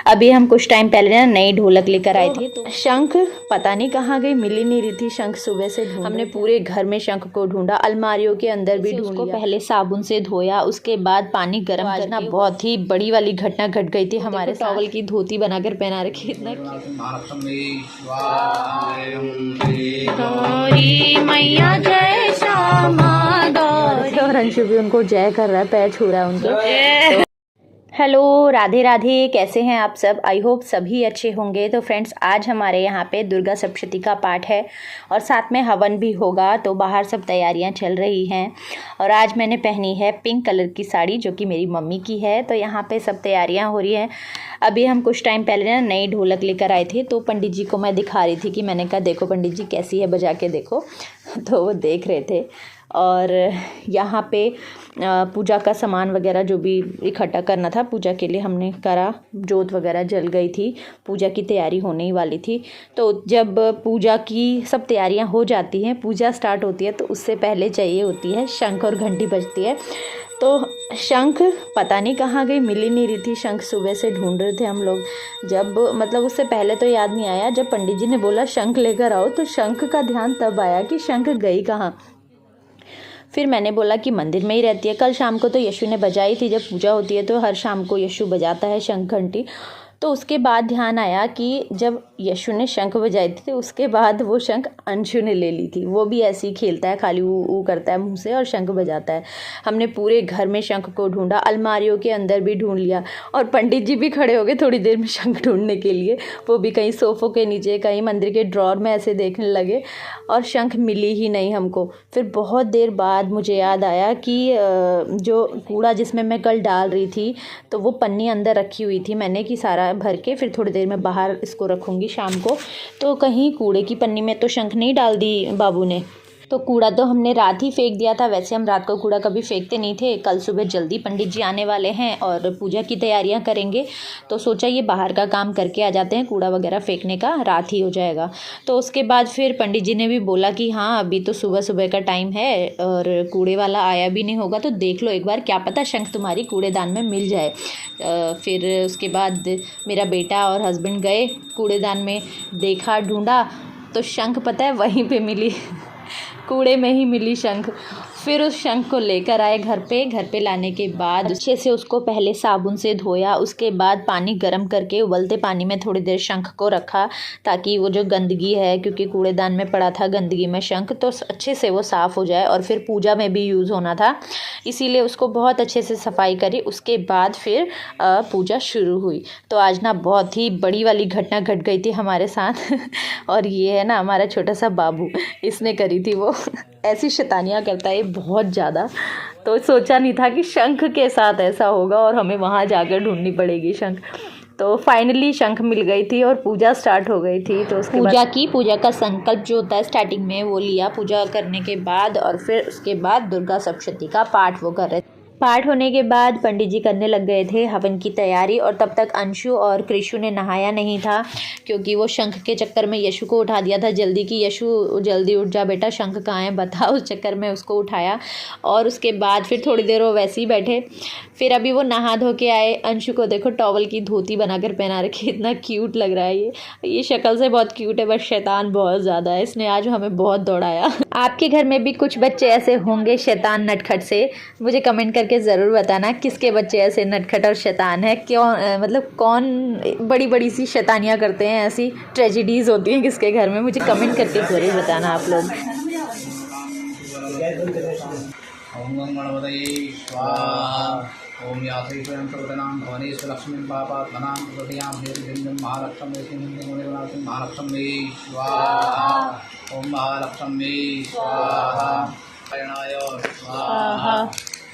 अभी हम कुछ टाइम पहले ना नई ढोलक लेकर आए थे, तो शंख पता नहीं कहाँ गई, मिल ही नहीं रही थी। शंख सुबह से हमने पूरे घर में शंख को ढूंढा, अलमारियों के अंदर भी ढूंढ लिया। पहले साबुन से धोया, उसके बाद पानी गर्म करना। बहुत ही बड़ी वाली घटना घट गई थी हमारे साथ। टॉवल की धोती बनाकर पहना रखी, इतना गौरी मैया जय श्यामा गौरी। और अंशु भी उनको जय कर रहा है, पैर छू रहा है उनके। हेलो, राधे राधे, कैसे हैं आप सब? आई होप सभी अच्छे होंगे। तो फ्रेंड्स, आज हमारे यहाँ पे दुर्गा सप्तशती का पाठ है और साथ में हवन भी होगा, तो बाहर सब तैयारियाँ चल रही हैं। और आज मैंने पहनी है पिंक कलर की साड़ी, जो कि मेरी मम्मी की है। तो यहाँ पे सब तैयारियाँ हो रही हैं। अभी हम कुछ टाइम पहले ना नई ढोलक लेकर आए थे, तो पंडित जी को मैं दिखा रही थी कि मैंने कहा देखो पंडित जी कैसी है, बजा के देखो। तो वो देख रहे थे। और यहाँ पे पूजा का सामान वगैरह जो भी इकट्ठा करना था पूजा के लिए हमने करा। जोत वगैरह जल गई थी, पूजा की तैयारी होने ही वाली थी। तो जब पूजा की सब तैयारियां हो जाती हैं, पूजा स्टार्ट होती है, तो उससे पहले चाहिए होती है शंख और घंटी बजती है। तो शंख पता नहीं कहाँ गई, मिल ही नहीं रही थी। शंख सुबह से ढूंढ रहे थे हम लोग। जब मतलब उससे पहले तो याद नहीं आया, जब पंडित जी ने बोला शंख लेकर आओ, तो शंख का ध्यान तब आया कि शंख गई कहाँ। फिर मैंने बोला कि मंदिर में ही रहती है। कल शाम को तो यशु ने बजाई थी, जब पूजा होती है तो हर शाम को यशु बजाता है शंख घंटी। तो उसके बाद ध्यान आया कि जब यशु ने शंख बजाई थी, तो उसके बाद वो शंख अंशु ने ले ली थी। वो भी ऐसे ही खेलता है, खाली ऊ करता है मुँह से और शंख बजाता है। हमने पूरे घर में शंख को ढूंढा, अलमारियों के अंदर भी ढूंढ लिया। और पंडित जी भी खड़े हो गए थोड़ी देर में शंख ढूंढने के लिए। वो भी कहीं सोफ़ों के नीचे, कहीं मंदिर के ड्रॉर में ऐसे देखने लगे, और शंख मिली ही नहीं हमको। फिर बहुत देर बाद मुझे याद आया कि जो कूड़ा जिसमें मैं कल डाल रही थी, तो वो पन्नी अंदर रखी हुई थी मैंने कि सारा भर के फिर थोड़ी देर में बाहर इसको रखूँगी शाम को। तो कहीं कूड़े की पन्नी में तो शंख नहीं डाल दी बाबू ने। तो कूड़ा तो हमने रात ही फेंक दिया था। वैसे हम रात को कूड़ा कभी फेंकते नहीं थे। कल सुबह जल्दी पंडित जी आने वाले हैं और पूजा की तैयारियां करेंगे, तो सोचा ये बाहर का काम करके आ जाते हैं, कूड़ा वगैरह फेंकने का रात ही हो जाएगा। तो उसके बाद फिर पंडित जी ने भी बोला कि हाँ अभी तो सुबह सुबह का टाइम है और कूड़े वाला आया भी नहीं होगा, तो देख लो एक बार, क्या पता शंख तुम्हारी कूड़ेदान में मिल जाए। फिर उसके बाद मेरा बेटा और हस्बैंड गए कूड़ेदान में, देखा, ढूंढा, तो शंख पता है वहीं पे मिली, कूड़े में ही मिली शंख। फिर उस शंख को लेकर आए घर पे लाने के बाद अच्छे से उसको पहले साबुन से धोया, उसके बाद पानी गर्म करके उबलते पानी में थोड़ी देर शंख को रखा, ताकि वो जो गंदगी है, क्योंकि कूड़ेदान में पड़ा था गंदगी में शंख, तो अच्छे से वो साफ़ हो जाए। और फिर पूजा में भी यूज़ होना था, इसीलिए उसको बहुत अच्छे से सफाई करी। उसके बाद फिर पूजा शुरू हुई। तो आज ना बहुत ही बड़ी वाली घटना घट गई थी हमारे साथ। और ये है ना हमारा छोटा सा बाबू, इसने करी थी वो। ऐसी शैतानियाँ करता है बहुत ज़्यादा। तो सोचा नहीं था कि शंख के साथ ऐसा होगा और हमें वहाँ जाकर ढूंढनी पड़ेगी शंख। तो फाइनली शंख मिल गई थी और पूजा स्टार्ट हो गई थी। तो उसके पूजा का संकल्प जो होता है स्टार्टिंग में वो लिया पूजा करने के बाद, और फिर उसके बाद दुर्गा सप्तशती का पाठ वो कर रहे थे। पाठ होने के बाद पंडित जी करने लग गए थे हवन की तैयारी, और तब तक अंशु और कृषु ने नहाया नहीं था, क्योंकि वो शंख के चक्कर में यशु को उठा दिया था जल्दी, कि यशु जल्दी उठ जा बेटा, शंख कहाँ है बता। उस चक्कर में उसको उठाया और उसके बाद फिर थोड़ी देर वो वैसे ही बैठे। फिर अभी वो नहा धो के आए। अंशु को देखो टॉवल की धोती बनाकर पहना रखी, इतना क्यूट लग रहा है ये शक्ल से बहुत क्यूट है, बस शैतान बहुत ज़्यादा है। इसने आज हमें बहुत दौड़ाया। आपके घर में भी कुछ बच्चे ऐसे होंगे शैतान नटखट से? मुझे कमेंट करके ज़रूर बताना किसके बच्चे ऐसे नटखट और शैतान है, क्यों, मतलब कौन बड़ी बड़ी सी शैतानियाँ करते हैं, ऐसी ट्रेजेडीज़ होती हैं किसके घर में, मुझे कमेंट करके ज़रूर बताना आप लोग। ओम गं गणपतये स्वाहा। ओम यासैश्वरं सर्वदनां भवनेश्वर लक्ष्मीं पापात्मनां प्रकृत्यां देवीं महालक्ष्मी सिंहिं महालक्ष्मी स्वाहा। ओम महालक्ष्मी स्वाहा। नारायणाय स्वाहा।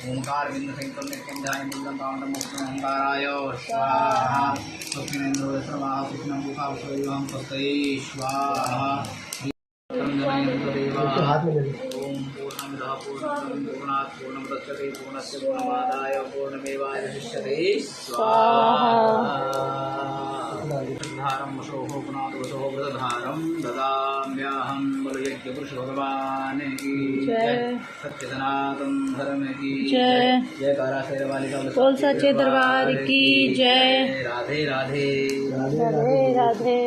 ओंकार बिंदु संयुक्त नित्याय मंगलम कामदम ओंकाराय स्वाहा। लक्ष्मीनेन्द्र सर्वाः कृष्णं मुखां स्वयं तस्यै स्वाहा। पूर्णात् पूर्णमुदच्यते पूर्णस्य पूर्णमादाय पूर्णमेवावशिष्यते स्वाहा। धारं वशोः पुनादवशोः व्रतधारं ददाम्यहं बलयज्ञपुरुष भगवान् की जय। सत्य सनातन धर्म की जय। जयकारा शेर वाली का बोल सच्चे दरबार की जय। राधे राधे राधे राधे।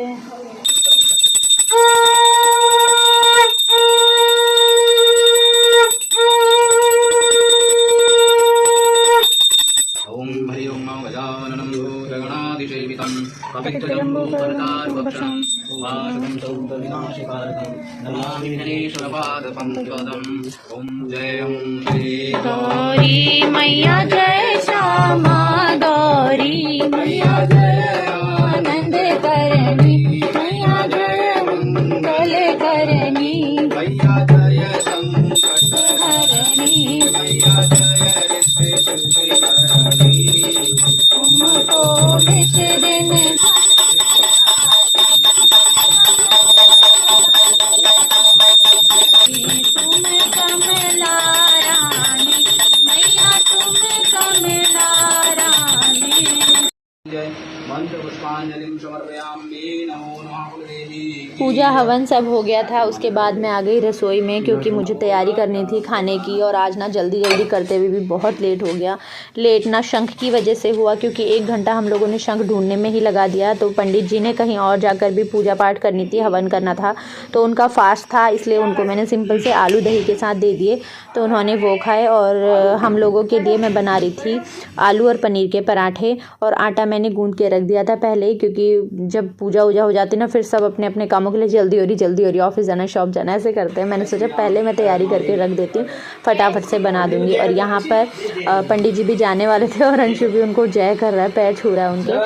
ओम हरि ओम गजाननं भूतगणाधिसेवितं कपित्थजम्बूफलचारुभक्षं उमाशुकं सौन्दर्यविनाशकारकं नमामि विघ्नेश्वरपादपङ्कजम् ओम जय श्री गौरी मैया जय श्यामा गौरी मैया जय आनंद करनी मैया जय मंगल करनी मैया जय संकट हरणी मैया जय रिष्ट शुद्धि करणी तुमको किस दिन तुम कमला रानी मैया तुम कमला रानी। जय मंत्र पुष्पांजलिं समर्पयामि नमो नमः कुलदेवी पूजा हवन सब हो गया था। उसके बाद मैं आ गई रसोई में क्योंकि मुझे तैयारी करनी थी खाने की और आज ना जल्दी जल्दी करते हुए भी बहुत लेट हो गया। लेट ना शंख की वजह से हुआ क्योंकि 1 घंटा हम लोगों ने शंख ढूंढने में ही लगा दिया। तो पंडित जी ने कहीं और जाकर भी पूजा पाठ करनी थी, हवन करना था, तो उनका फास्ट था, इसलिए उनको मैंने सिंपल से आलू दही के साथ दे दिए, तो उन्होंने वो खाए। और हम लोगों के लिए मैं बना रही थी आलू और पनीर के पराठे, और आटा मैंने गूँध के रख दिया था पहले ही, क्योंकि जब पूजा वूजा हो जाती ना फिर सब अपने अपने कामों के लिए जल्दी हो रही ऑफिस जाना, शॉप जाना, ऐसे करते हैं। मैंने सोचा पहले मैं तैयारी करके रख देती हूँ, फटाफट से बना दूँगी। और यहाँ पर पंडित जी भी जाने वाले थे और अंशु भी उनको जय कर रहा है, पैर छू रहा है उनके। तो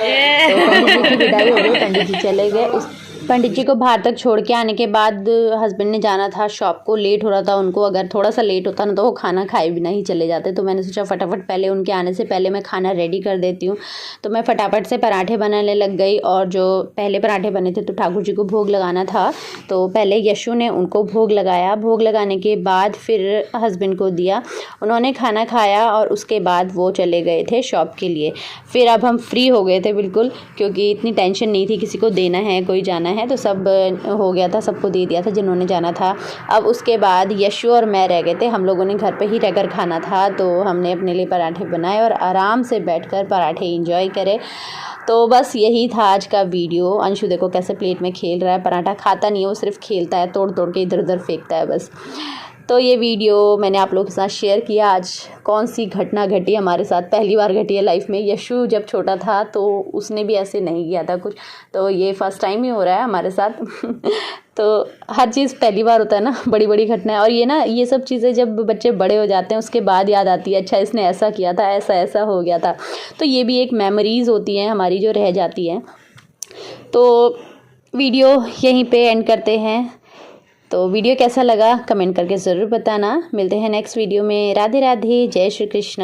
पंडित जी की विदाई हो गई, पंडित जी चले गए। उस पंडित जी को बाहर तक छोड़ के आने के बाद हस्बैंड ने जाना था शॉप को, लेट हो रहा था उनको। अगर थोड़ा सा लेट होता ना तो वो खाना खाए बिना ही चले जाते, तो मैंने सोचा फटाफट पहले उनके आने से पहले मैं खाना रेडी कर देती हूँ। तो मैं फटाफट से पराठे बनाने लग गई, और जो पहले पराठे बने थे तो ठाकुर जी को भोग लगाना था, तो पहले यशु ने उनको भोग लगाया। भोग लगाने के बाद फिर हस्बैंड को दिया, उन्होंने खाना खाया और उसके बाद वो चले गए थे शॉप के लिए। फिर अब हम फ्री हो गए थे बिल्कुल, क्योंकि इतनी टेंशन नहीं थी किसी को देना है कोई जाना है, तो सब हो गया था, सबको दे दिया था जिन्होंने जाना था। अब उसके बाद यशु और मैं रह गए थे, हम लोगों ने घर पे ही रहकर खाना था, तो हमने अपने लिए पराठे बनाए और आराम से बैठकर पराठे एंजॉय करे। तो बस यही था आज का वीडियो। अंशु देखो कैसे प्लेट में खेल रहा है, पराठा खाता नहीं है वो, सिर्फ खेलता है, तोड़ तोड़ के इधर उधर फेंकता है बस। तो ये वीडियो मैंने आप लोगों के साथ शेयर किया। आज कौन सी घटना घटी हमारे साथ, पहली बार घटी है लाइफ में। यशु जब छोटा था तो उसने भी ऐसे नहीं किया था कुछ, तो ये फर्स्ट टाइम ही हो रहा है हमारे साथ। तो हर चीज़ पहली बार होता है ना, बड़ी बड़ी घटनाएं। और ये ना ये सब चीज़ें जब बच्चे बड़े हो जाते हैं उसके बाद याद आती है, अच्छा इसने ऐसा किया था, ऐसा ऐसा हो गया था। तो ये भी एक मेमोरीज़ होती हैं हमारी जो रह जाती हैं। तो वीडियो यहीं पे एंड करते हैं। तो वीडियो कैसा लगा कमेंट करके ज़रूर बताना। मिलते हैं नेक्स्ट वीडियो में। राधे राधे, जय श्री कृष्ण।